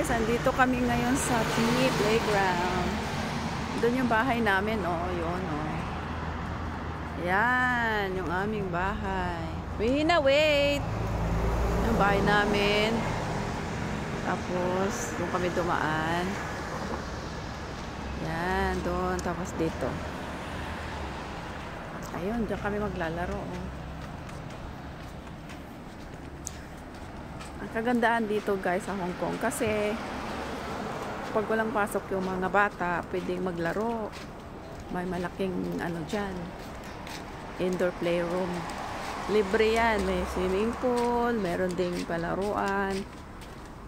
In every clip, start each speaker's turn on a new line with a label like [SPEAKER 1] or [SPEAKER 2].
[SPEAKER 1] guys, andito kami ngayon sa PE Playground. Doon yung bahay namin, oh, yun, oh. Yan, yung aming bahay. Wait! Yung bahay namin. Tapos, doon kami dumaan. Yan, doon. Tapos dito. Ayun, diyan kami maglalaro, oh. Ang kagandahan dito guys sa Hong Kong kasi pag walang pasok yung mga bata, pwedeng maglaro. May malaking ano dyan, indoor playroom. Libre yan, may swimming pool, meron ding palaruan.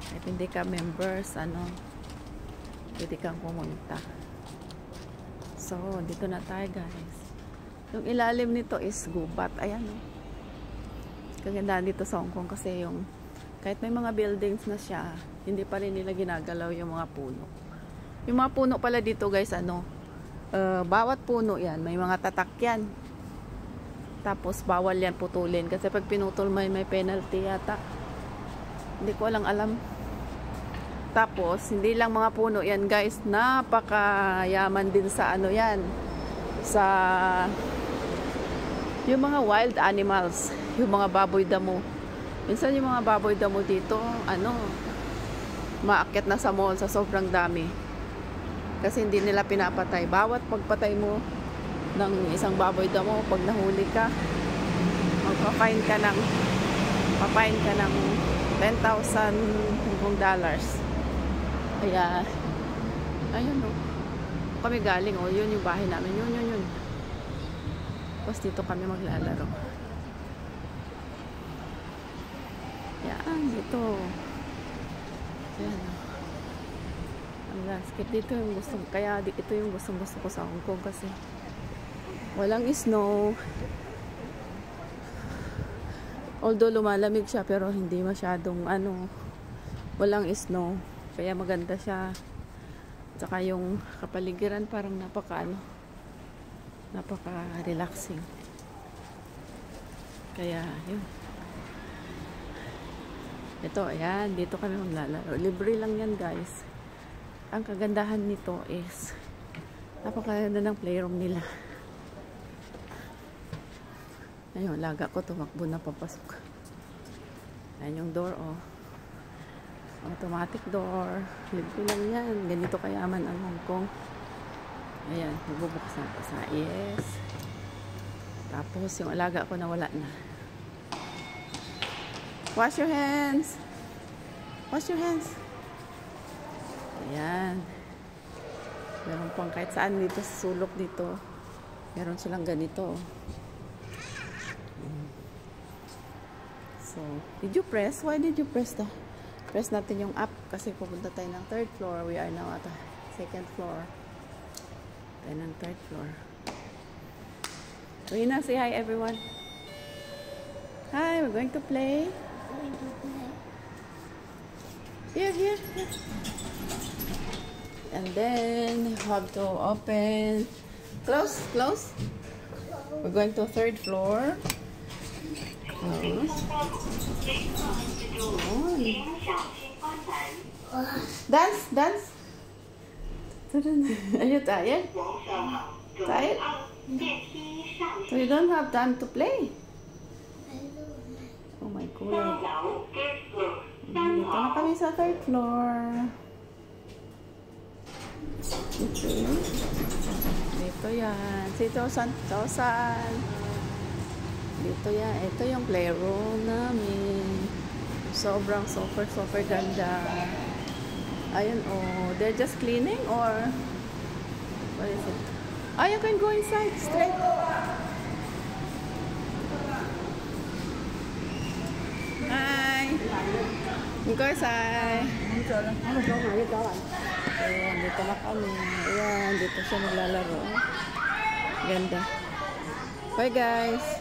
[SPEAKER 1] At hindi ka members, ano, pwede kang pumunta. So, dito na tayo guys. Yung ilalim nito is gubat. Ayan, oh. Kagandahan dito sa Hong Kong kasi yung kahit may mga buildings na siya, hindi pa rin nila ginagalaw yung mga puno. Yung mga puno pala dito guys, ano, bawat puno yan, may mga tatak yan. Tapos bawal yan putulin. Kasi pag pinutol may penalty yata. Hindi ko alam. Tapos, hindi lang mga puno yan guys, napakayaman din sa ano yan. Sa yung mga wild animals, yung mga baboy damo. Minsan yung mga baboy damo dito, ano, maakyat na sa mall sa sobrang dami. Kasi hindi nila pinapatay. Bawat pagpatay mo ng isang baboy damo, pag nahuli ka, magpa-fine ka ng $10,000 dollars. Kaya, ayun, oh. Kami galing, oh, yun yung bahay namin. Yun. Tapos dito kami maglalaro. Yan, dito. Yan. Ang landscape dito yung gusto. Kaya ito yung gusto ko sa Hong Kong kasi walang snow. Although lumalamig siya pero hindi masyadong ano, walang snow. Kaya maganda siya. Tsaka yung kapaligiran parang napaka-relaxing. Kaya yun. Ito, ayan, dito kami maglalaro. Libre lang yan guys. Ang kagandahan nito is napakaganda ng playroom nila. Ayun, laga ko tumakbo na papasok. Ayan yung door, oh. Automatic door. Libre lang yan. Ganito kayaman ang Hong Kong. Ayan, nagbubukas na pa sa yes. Tapos yung alaga ko nawala na. Wash your hands. Wash your hands. Ayan. Meron pang kahit saan dito sa sulok dito. Meron silang ganito. So, did you press? Why did you press the? Press natin yung up kasi pupunta tayo ng 3rd floor. We are now at the 2nd floor. Tayo ng 3rd floor. So, Ina, say hi everyone. Hi, we're going to play. Here. And then you have to open. Close. We're going to 3rd floor. Close. Dance. Are you tired? Tired? So you don't have time to play? Oh my God. Dito na kami sa 3rd floor. Dito yan. Si Tosan. Dito yan. Ito yung playroom namin. Sobrang super ganda. Ayun, oh. They're just cleaning or what is it? Ah, you can go inside straight. Guys, hi! Ayan, dito na kami. Ayan, dito siya maglalaro. Ganda. Bye guys!